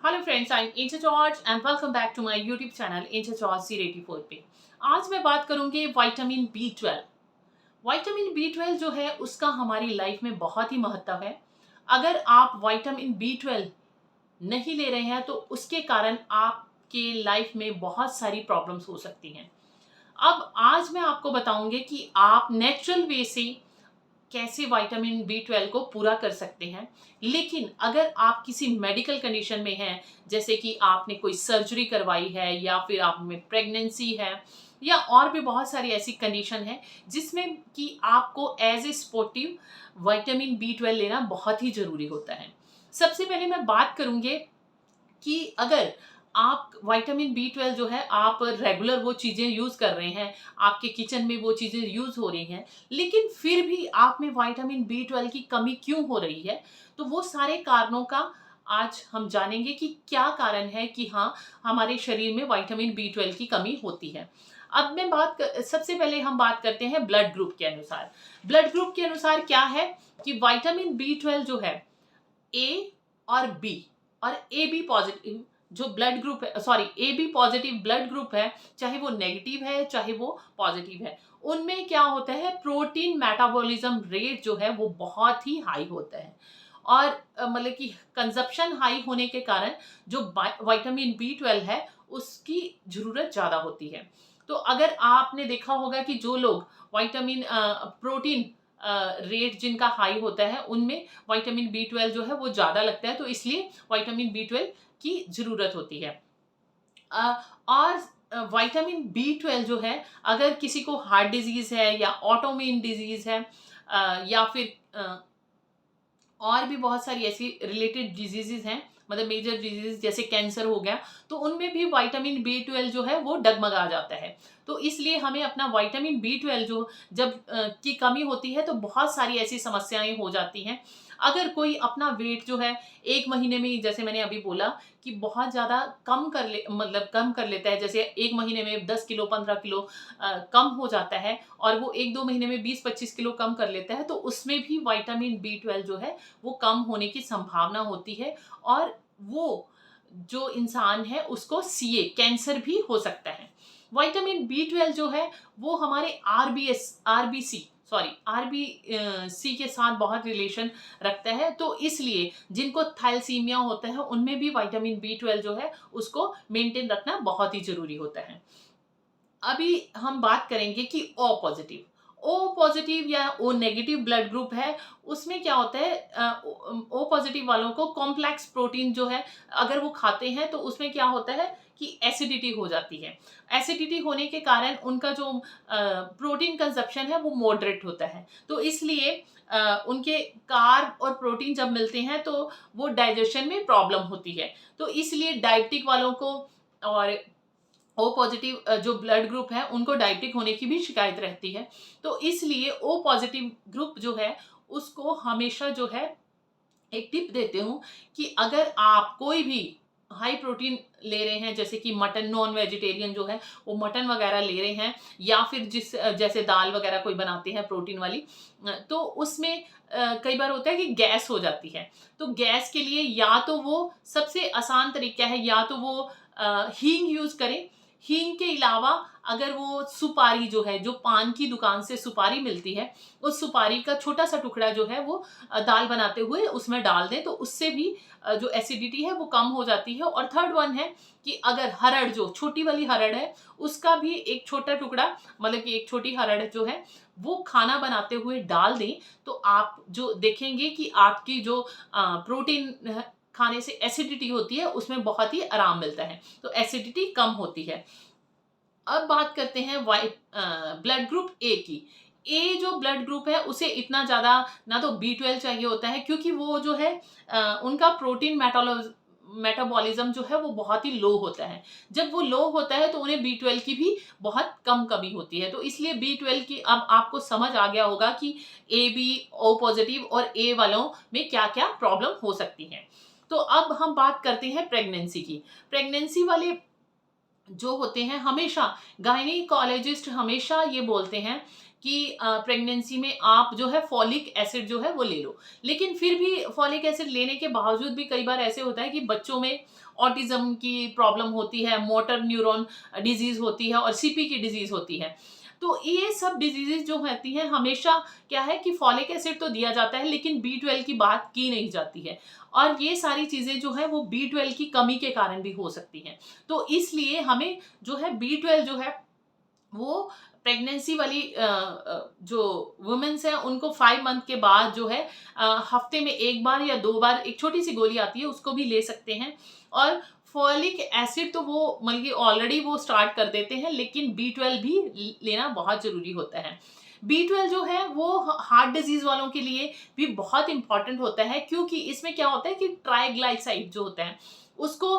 Hello friends, I am Angel George and welcome back to my YouTube channel Angel George 084 पे। आज मैं बात करूंगी विटामिन B12। विटामिन B12 जो है उसका हमारी लाइफ में बहुत ही महत्व है। अगर आप विटामिन B12 नहीं ले रहे हैं तो उसके कारण आपके लाइफ में बहुत सारी प्रॉब्लम्स हो सकती हैं। अब आज मैं आपको बताऊंगी कि आप नेचुरल वे से कैसे विटामिन B12 को पूरा कर सकते हैं। लेकिन अगर आप किसी मेडिकल कंडीशन में हैं, जैसे कि आपने कोई सर्जरी करवाई है या फिर आप में प्रेगनेंसी है या और भी बहुत सारी ऐसी कंडीशन है जिसमें कि आपको as a supportive vitamin B12 लेना बहुत ही ज़रूरी होता है। सबसे पहले मैं बात करूँगी कि अगर आप विटामिन B12 जो है आप रेगुलर वो चीज़ें यूज़ कर रहे हैं, आपके किचन में वो चीज़ें यूज़ हो रही हैं, लेकिन फिर भी आप में विटामिन B12 की कमी क्यों हो रही है, तो वो सारे कारणों का आज हम जानेंगे कि क्या कारण है कि हाँ, हमारे शरीर में विटामिन B12 की कमी होती है। अब मैं सबसे पहले हम बात करते हैं ब्लड ग्रुप के अनुसार। ब्लड ग्रुप के अनुसार क्या है कि विटामिन B12 जो है ए और बी और ए बी पॉजिटिव जो ब्लड ग्रुप है, sorry, A B positive blood group है, चाहे वो नेगेटिव है चाहे वो पॉजिटिव है, उनमें क्या होता है, प्रोटीन मेटाबॉलिज्म रेट जो है वो बहुत ही हाई होता है। और मतलब कि कंजप्शन हाई होने के कारण जो विटामिन B12 है उसकी ज़रूरत ज़्यादा होती है। तो अगर आपने देखा होगा कि जो लोग प्रोटीन रेट जिनका हाई होता है उनमें विटामिन B12 जो है वो ज़्यादा लगता है, तो इसलिए विटामिन B12 की ज़रूरत होती है। और विटामिन B12 जो है, अगर किसी को हार्ट डिजीज़ है या ऑटोइम्यून डिजीज़ है, या फिर और भी बहुत सारी ऐसी रिलेटेड डिजीजेज हैं, मतलब मेजर डिजीज जैसे कैंसर हो गया, तो उनमें भी विटामिन B12 जो है वो डगमगा जाता है। तो इसलिए हमें अपना विटामिन B12 जो जब की कमी होती है तो बहुत सारी ऐसी समस्याएं हो जाती हैं। अगर कोई अपना वेट जो है एक महीने में, जैसे मैंने अभी बोला कि बहुत ज़्यादा कम कर लेता है, जैसे एक महीने में 10 किलो 15 किलो कम हो जाता है और वो एक दो महीने में 20-25 किलो कम कर लेता है, तो उसमें भी विटामिन B12 जो है वो कम होने की संभावना होती है। और वो जो इंसान है उसको सीए कैंसर भी हो सकता है। विटामिन B12 जो है वो हमारे आरबीसी के साथ बहुत रिलेशन रखता है, तो इसलिए जिनको थैलेसीमिया होता है उनमें भी विटामिन B12 जो है उसको मेंटेन रखना बहुत ही जरूरी होता है। अभी हम बात करेंगे कि ओ पॉजिटिव या ओ नेगेटिव ब्लड ग्रुप है, उसमें क्या होता है, ओ पॉजिटिव वालों को कॉम्प्लेक्स प्रोटीन जो है अगर वो खाते हैं तो उसमें क्या होता है कि एसिडिटी हो जाती है। एसिडिटी होने के कारण उनका जो प्रोटीन कंजप्शन है वो मॉडरेट होता है, तो इसलिए उनके कार्ब और प्रोटीन जब मिलते हैं तो वो डाइजेशन में प्रॉब्लम होती है। तो इसलिए डायबिटिक वालों को और ओ पॉजिटिव जो ब्लड ग्रुप है उनको डायबिटिक होने की भी शिकायत रहती है। तो इसलिए ओ पॉजिटिव ग्रुप जो है उसको हमेशा जो है एक टिप देते हूँ कि अगर आप कोई भी हाई प्रोटीन ले रहे हैं, जैसे कि मटन, नॉन वेजिटेरियन जो है वो मटन वगैरह ले रहे हैं, या फिर जैसे दाल वगैरह कोई बनाते हैं प्रोटीन वाली, तो उसमें कई बार होता है कि गैस हो जाती है। तो गैस के लिए या तो वो सबसे आसान तरीका है, या तो वो हींग यूज करें। हींग के अलावा अगर वो सुपारी जो है, जो पान की दुकान से सुपारी मिलती है, उस सुपारी का छोटा सा टुकड़ा जो है वो दाल बनाते हुए उसमें डाल दें, तो उससे भी जो एसिडिटी है वो कम हो जाती है। और थर्ड वन है कि अगर हरड़, जो छोटी वाली हरड़ है, उसका भी एक छोटा टुकड़ा, मतलब कि एक छोटी हरड़ जो है वो खाना बनाते हुए डाल दें, तो आप जो देखेंगे कि आपकी जो प्रोटीन खाने से एसिडिटी होती है उसमें बहुत ही आराम मिलता है, तो एसिडिटी कम होती है। अब बात करते हैं ब्लड ग्रुप ए की। ए जो ब्लड ग्रुप है उसे इतना ज़्यादा ना तो B12 चाहिए होता है, क्योंकि वो जो है उनका प्रोटीन मेटाबॉलिज्म जो है वो बहुत ही लो होता है। जब वो लो होता है तो उन्हें B12 की भी बहुत कम कमी होती है, तो इसलिए B12 की अब आपको समझ आ गया होगा कि ए बी ओ पॉजिटिव और ए वालों में क्या क्या प्रॉब्लम हो सकती है। तो अब हम बात करते हैं प्रेगनेंसी की। प्रेगनेंसी वाले जो होते हैं हमेशा गायनेकोलॉजिस्ट हमेशा ये बोलते हैं कि प्रेगनेंसी में आप जो है फॉलिक एसिड जो है वो ले लो। लेकिन फिर भी फॉलिक एसिड लेने के बावजूद भी कई बार ऐसे होता है कि बच्चों में ऑटिज्म की प्रॉब्लम होती है, मोटर न्यूरॉन डिजीज होती है और सीपी की डिजीज होती है। तो ये सब डिजीजेस जो होती हैं हमेशा क्या है कि फॉलिक एसिड तो दिया जाता है लेकिन बी 12 की बात की नहीं जाती है। और ये सारी चीजें जो है वो बी 12 की कमी के कारण भी हो सकती हैं। तो इसलिए हमें जो है बी 12 जो है वो प्रेगनेंसी वाली जो वुमेन्स हैं उनको 5 मंथ के बाद जो है हफ्ते में 1 बार या 2 बार एक छोटी सी गोली आती है उसको भी ले सकते हैं। और फॉलिक एसिड तो वो मतलब कि ऑलरेडी वो स्टार्ट कर देते हैं, लेकिन बी 12 भी लेना बहुत जरूरी होता है। बी 12 जो है वो हार्ट डिजीज वालों के लिए भी बहुत इंपॉर्टेंट होता है, क्योंकि इसमें क्या होता है कि ट्राइग्लाइसाइड जो होता है उसको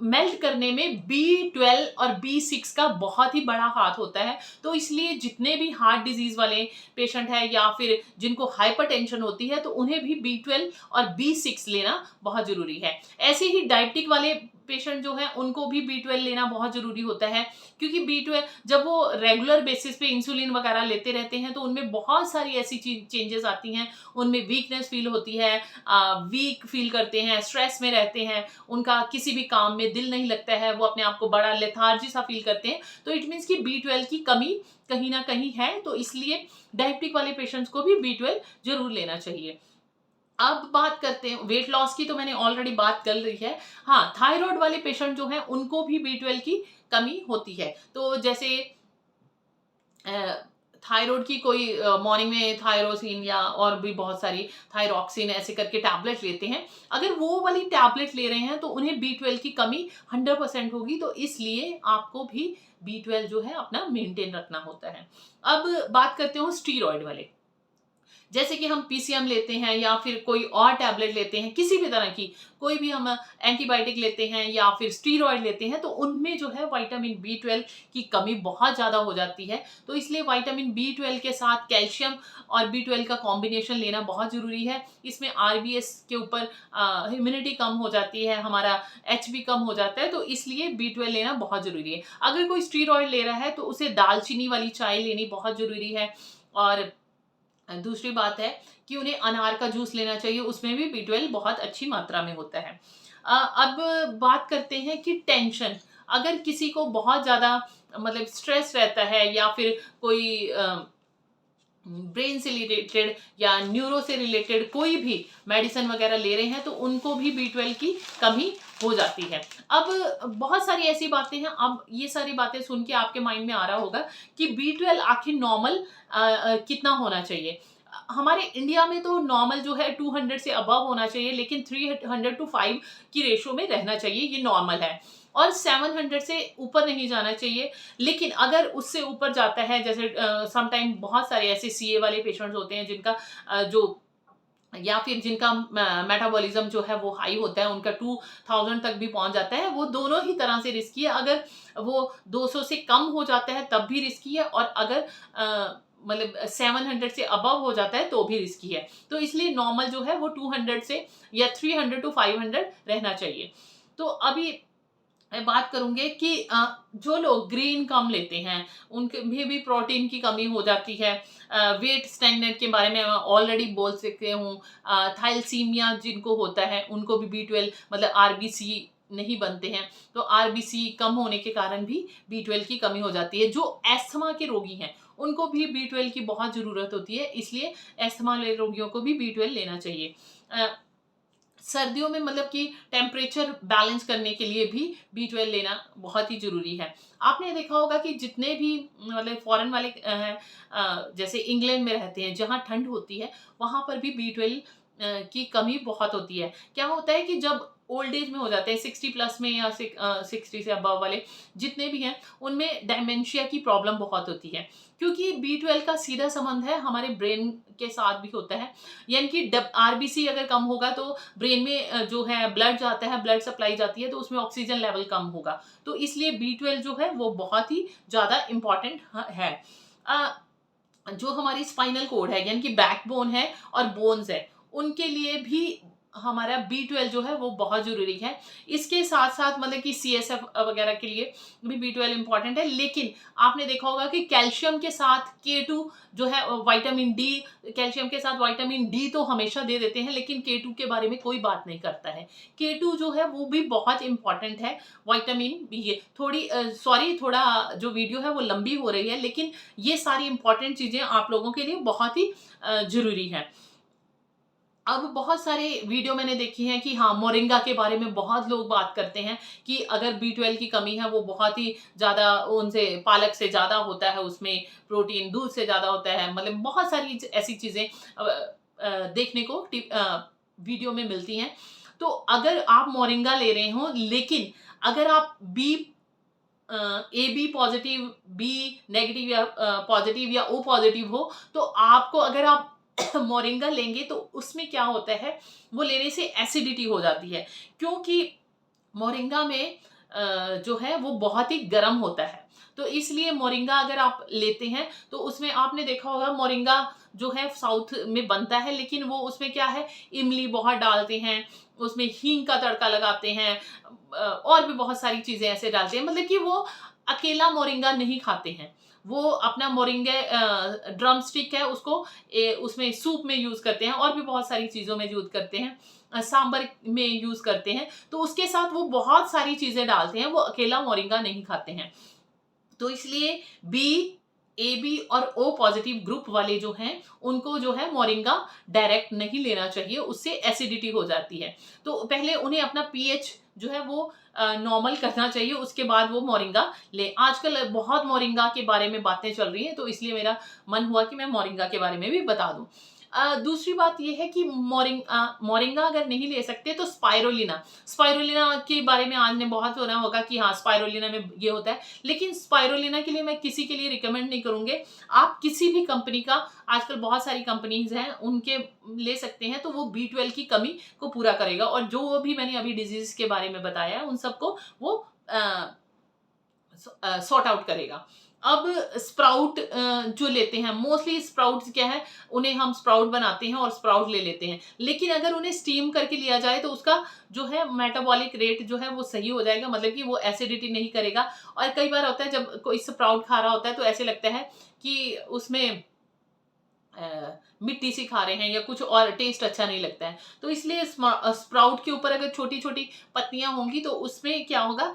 मेल्ट करने में बी 12 और बी 6 का बहुत ही बड़ा हाथ होता है। तो इसलिए जितने भी हार्ट डिजीज वाले पेशेंट हैं या फिर जिनको हाइपरटेंशन होती है तो उन्हें भी बी 12 और बी 6 लेना बहुत जरूरी है। ऐसे ही डायबिटिक वाले पेशेंट जो हैं उनको भी बी 12 लेना बहुत जरूरी होता है, क्योंकि बी 12 जब वो रेगुलर बेसिस पे इंसुलिन वगैरह लेते रहते हैं तो उनमें बहुत सारी ऐसी चेंजेस आती हैं। उनमें वीकनेस फील होती है, वीक फील करते हैं, स्ट्रेस में रहते हैं, उनका किसी भी काम में दिल नहीं लगता है, वो अपने आप को बड़ा लेथार्जी सा फील करते हैं। तो इट मीन्स कि बी 12 की कमी कहीं ना कहीं है। तो इसलिए डायबिटिक वाले पेशेंट्स को भी बी 12 जरूर लेना चाहिए। अब बात करते हैं वेट लॉस की, तो मैंने ऑलरेडी बात कर रही है। हाँ, थायराइड वाले पेशेंट जो हैं उनको भी बी 12 की कमी होती है। तो जैसे थायराइड की कोई मॉर्निंग में थायरोसिन या और भी बहुत सारी थायरॉक्सिन ऐसे करके टैबलेट लेते हैं, अगर वो वाली टैबलेट ले रहे हैं तो उन्हें बी 12 की कमी 100% होगी। तो इसलिए आपको भी बी 12 जो है अपना मेंटेन रखना होता है। अब बात करते हो स्टीरॉयड वाले, जैसे कि हम पीसीएम लेते हैं या फिर कोई और टैबलेट लेते हैं, किसी भी तरह की कोई भी हम एंटीबायोटिक लेते हैं या फिर स्टीरॉयड लेते हैं, तो उनमें जो है विटामिन बी 12 की कमी बहुत ज़्यादा हो जाती है। तो इसलिए विटामिन बी 12 के साथ कैल्शियम और बी 12 का कॉम्बिनेशन लेना बहुत ज़रूरी है। इसमें आरबीएस के ऊपर इम्यूनिटी कम हो जाती है, हमारा एचबी कम हो जाता है। तो इसलिए बी 12 लेना बहुत ज़रूरी है। अगर कोई स्टीरॉयड ले रहा है तो उसे दालचीनी वाली चाय लेनी बहुत ज़रूरी है। और दूसरी बात है कि उन्हें अनार का जूस लेना चाहिए, उसमें भी बी 12 बहुत अच्छी मात्रा में होता है। अब बात करते हैं कि टेंशन, अगर किसी को बहुत ज़्यादा मतलब स्ट्रेस रहता है या फिर कोई ब्रेन से रिलेटेड या न्यूरो से रिलेटेड कोई भी मेडिसिन वगैरह ले रहे हैं तो उनको भी बी 12 की कमी हो जाती है। अब बहुत सारी ऐसी बातें हैं, अब ये सारी बातें सुन के आपके माइंड में आ रहा होगा कि बी 12 आखिर नॉर्मल कितना होना चाहिए। हमारे इंडिया में तो नॉर्मल जो है 200 से अबव होना चाहिए, लेकिन 300 to 5 की रेशो में रहना चाहिए, ये नॉर्मल है। और 700 से ऊपर नहीं जाना चाहिए। लेकिन अगर उससे ऊपर जाता है, जैसे समटाइम बहुत सारे ऐसे सीए वाले पेशेंट्स होते हैं जिनका जो या फिर जिनका मेटाबॉलिज्म जो है वो हाई होता है, उनका 2000 तक भी पहुंच जाता है, वो दोनों ही तरह से रिस्की है। अगर वो 200 से कम हो जाता है तब भी रिस्की है, और अगर मतलब 700 से अबव हो जाता है तो भी रिस्की है। तो इसलिए नॉर्मल जो है वो 200 से या 300 to 500 रहना चाहिए। तो अभी मैं बात करूँगी कि जो लोग ग्रीन कम लेते हैं उनके भी प्रोटीन की कमी हो जाती है। वेट स्टैग्नेंट के बारे में मैं ऑलरेडी बोल सकती हूँ। थैलेसीमिया जिनको होता है उनको भी बी 12 मतलब आरबीसी नहीं बनते हैं, तो आरबीसी कम होने के कारण भी बी 12 की कमी हो जाती है। जो एस्थमा के रोगी हैं उनको भी बी 12 की बहुत ज़रूरत होती है, इसलिए एस्थमा रोगियों को भी बी 12 लेना चाहिए। सर्दियों में मतलब कि टेम्परेचर बैलेंस करने के लिए भी बी 12 लेना बहुत ही ज़रूरी है। आपने देखा होगा कि जितने भी मतलब फॉरेन वाले हैं, जैसे इंग्लैंड में रहते हैं जहाँ ठंड होती है, वहाँ पर भी बी 12 की कमी बहुत होती है। क्या होता है कि जब ओल्ड एज में हो जाते हैं 60 प्लस में या 60 से अबव वाले जितने भी हैं, उनमें डायमेंशिया की प्रॉब्लम बहुत होती है, क्योंकि बी 12 का सीधा संबंध है हमारे ब्रेन के साथ भी होता है। यानी कि आरबीसी अगर कम होगा तो ब्रेन में जो है ब्लड जाता है, ब्लड सप्लाई जाती है, तो उसमें ऑक्सीजन लेवल कम होगा। तो इसलिए बी 12 जो है वो बहुत ही ज़्यादा इम्पॉर्टेंट है। जो हमारी स्पाइनल कोड है यानी कि बैकबोन है और बोन्स है, उनके लिए भी हमारा B12 जो है वो बहुत ज़रूरी है। इसके साथ-साथ मतलब कि CSF वगैरह के लिए भी B12 इम्पॉर्टेंट है, लेकिन आपने देखा होगा कि कैल्शियम के साथ K2 जो है विटामिन डी, कैल्शियम के साथ विटामिन डी तो हमेशा दे देते हैं, लेकिन K2 के बारे में कोई बात नहीं करता है। K2 जो है वो भी बहुत इम्पॉर्टेंट है, विटामिन बी। ये थोड़ी सॉरी थोड़ा जो वीडियो है वो लंबी हो रही है, लेकिन ये सारी इम्पॉर्टेंट चीज़ें आप लोगों के लिए बहुत ही ज़रूरी हैं। अब बहुत सारे वीडियो मैंने देखी हैं कि हाँ, मोरिंगा के बारे में बहुत लोग बात करते हैं कि अगर B12 की कमी है वो बहुत ही ज़्यादा उनसे पालक से ज़्यादा होता है, उसमें प्रोटीन दूध से ज़्यादा होता है, मतलब बहुत सारी ऐसी चीज़ें देखने को वीडियो में मिलती हैं। तो अगर आप मोरिंगा ले रहे हो, लेकिन अगर आप A B positive, B negative या पॉजिटिव या ओ पॉजिटिव हो, तो आपको अगर आप मोरिंगा लेंगे तो उसमें क्या होता है, वो लेने से एसिडिटी हो जाती है, क्योंकि मोरिंगा में जो है वो बहुत ही गर्म होता है। तो इसलिए मोरिंगा अगर आप लेते हैं तो उसमें आपने देखा होगा, मोरिंगा जो है साउथ में बनता है, लेकिन वो उसमें क्या है, इमली बहुत डालते हैं, उसमें हींग का तड़का लगाते हैं, और भी बहुत सारी चीज़ें ऐसे डालते हैं, मतलब कि वो अकेला मोरिंगा नहीं खाते हैं। वो अपना मोरिंगा ड्रम स्टिक है उसको उसमें सूप में यूज़ करते हैं, और भी बहुत सारी चीज़ों में यूज़ करते हैं, सांभर में यूज़ करते हैं। तो उसके साथ वो बहुत सारी चीज़ें डालते हैं, वो अकेला मोरिंगा नहीं खाते हैं। तो इसलिए बी, AB और O पॉजिटिव ग्रुप वाले जो हैं, उनको जो है मोरिंगा डायरेक्ट नहीं लेना चाहिए, उससे एसिडिटी हो जाती है। तो पहले उन्हें अपना पीएच जो है वो नॉर्मल करना चाहिए, उसके बाद वो मोरिंगा लें। आजकल बहुत मोरिंगा के बारे में बातें चल रही हैं, तो इसलिए मेरा मन हुआ कि मैं मोरिंगा के बारे में भी बता दूँ। दूसरी बात ये है कि मोरिंगा अगर नहीं ले सकते तो स्पाइरुलिना, स्पाइरुलिना के बारे में आपने बहुत सुना होगा कि हाँ, स्पाइरुलिना में ये होता है, लेकिन स्पाइरुलिना के लिए मैं किसी के लिए रिकमेंड नहीं करूँगी। आप किसी भी कंपनी का, आजकल बहुत सारी कंपनीज़ हैं, उनके ले सकते हैं, तो वो B12 की कमी को पूरा करेगा, और जो भी मैंने अभी डिज़ीज़ के बारे में बताया है, उन सबको वो सॉर्ट आउट करेगा। अब स्प्राउट जो लेते हैं, मोस्टली स्प्राउट्स क्या है, उन्हें हम स्प्राउट बनाते हैं और स्प्राउट ले लेते हैं, लेकिन अगर उन्हें स्टीम करके लिया जाए तो उसका जो है मेटाबॉलिक रेट जो है वो सही हो जाएगा, मतलब कि वो एसिडिटी नहीं करेगा। और कई बार होता है जब कोई स्प्राउट खा रहा होता है तो ऐसे लगता है कि उसमें मिट्टी सी खा रहे हैं या कुछ और, टेस्ट अच्छा नहीं लगता है। तो इसलिए स्प्राउट के ऊपर अगर छोटी छोटी पत्तियां होंगी तो उसमें क्या होगा,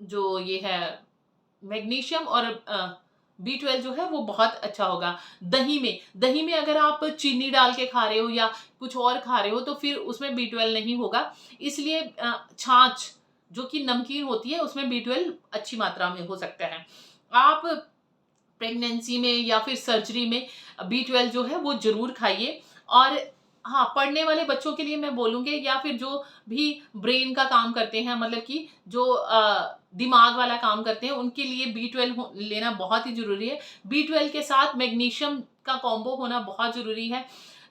जो ये है मैग्नीशियम और B12 जो है वो बहुत अच्छा होगा। दही में अगर आप चीनी डाल के खा रहे हो या कुछ और खा रहे हो तो फिर उसमें B12 नहीं होगा। इसलिए छाछ जो कि नमकीन होती है उसमें B12 अच्छी मात्रा में हो सकता है। आप प्रेगनेंसी में या फिर सर्जरी में B12 जो है वो ज़रूर खाइए। और हाँ, पढ़ने वाले बच्चों के लिए मैं बोलूँगी, या फिर जो भी ब्रेन का काम करते हैं, मतलब कि जो दिमाग वाला काम करते हैं, उनके लिए B12 लेना बहुत ही ज़रूरी है। B12 के साथ मैग्नीशियम का कॉम्बो होना बहुत ज़रूरी है।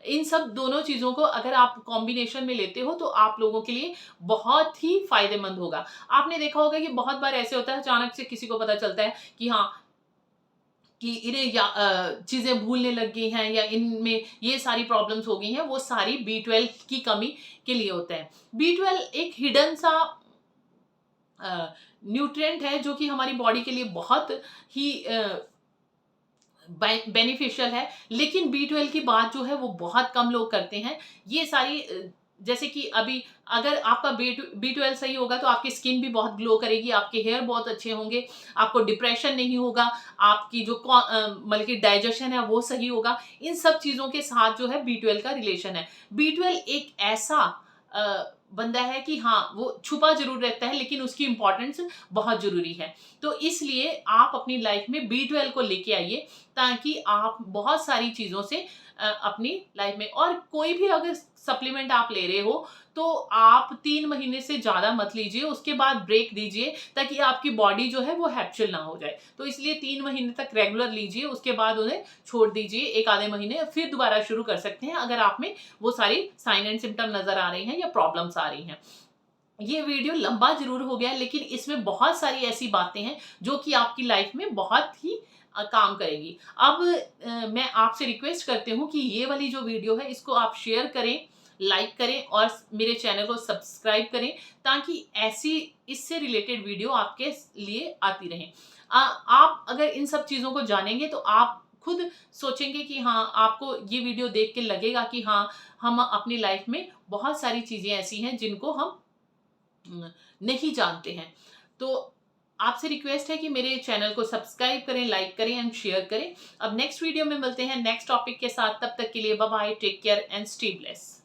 इन सब दोनों चीज़ों को अगर आप कॉम्बिनेशन में लेते हो तो आप लोगों के लिए बहुत ही फ़ायदेमंद होगा। आपने देखा होगा कि बहुत बार ऐसे होता है, अचानक से किसी को पता चलता है कि हाँ, कि इन्हें या चीज़ें भूलने लग गई हैं या इनमें ये सारी प्रॉब्लम्स हो गई हैं, वो सारी B12 की कमी के लिए होता है। B12 एक हिडन सा न्यूट्रिएंट है जो कि हमारी बॉडी के लिए बहुत ही बेनिफिशियल है, लेकिन B12 की बात जो है वो बहुत कम लोग करते हैं। ये सारी जैसे कि अभी अगर आपका B12 सही होगा तो आपकी स्किन भी बहुत ग्लो करेगी, आपके हेयर बहुत अच्छे होंगे, आपको डिप्रेशन नहीं होगा, आपकी जो मतलब कि डाइजेशन है वो सही होगा। इन सब चीज़ों के साथ जो है B12 का रिलेशन है। B12 एक ऐसा बंदा है कि हाँ, वो छुपा ज़रूर रहता है, लेकिन उसकी इम्पोर्टेंस बहुत ज़रूरी है। तो इसलिए आप अपनी लाइफ में B12 को लेके आइए, ताकि आप बहुत सारी चीज़ों से अपनी लाइफ में, और कोई भी अगर सप्लीमेंट आप ले रहे हो तो आप 3 महीने से ज़्यादा मत लीजिए, उसके बाद ब्रेक दीजिए, ताकि आपकी बॉडी जो है वो हैप्चुअल ना हो जाए। तो इसलिए 3 महीने तक रेगुलर लीजिए, उसके बाद उन्हें छोड़ दीजिए 1 आधे महीने, फिर दोबारा शुरू कर सकते हैं अगर आप में वो सारी साइन एंड सिम्पटम नज़र आ रहे हैं या प्रॉब्लम्स आ रही हैं। ये वीडियो लंबा ज़रूर हो गया, लेकिन इसमें बहुत सारी ऐसी बातें हैं जो कि आपकी लाइफ में बहुत ही काम करेगी। अब मैं आपसे रिक्वेस्ट करती हूँ कि ये वाली जो वीडियो है इसको आप शेयर करें, लाइक करें और मेरे चैनल को सब्सक्राइब करें, ताकि ऐसी इससे रिलेटेड वीडियो आपके लिए आती रहें। आप अगर इन सब चीज़ों को जानेंगे तो आप खुद सोचेंगे कि हाँ, आपको ये वीडियो देख के लगेगा कि हाँ, हम अपनी लाइफ में बहुत सारी चीज़ें ऐसी हैं जिनको हम नहीं जानते हैं। तो आपसे रिक्वेस्ट है कि मेरे चैनल को सब्सक्राइब करें, लाइक करें एंड शेयर करें। अब नेक्स्ट वीडियो में मिलते हैं नेक्स्ट टॉपिक के साथ। तब तक के लिए bye bye, take care and stay blessed.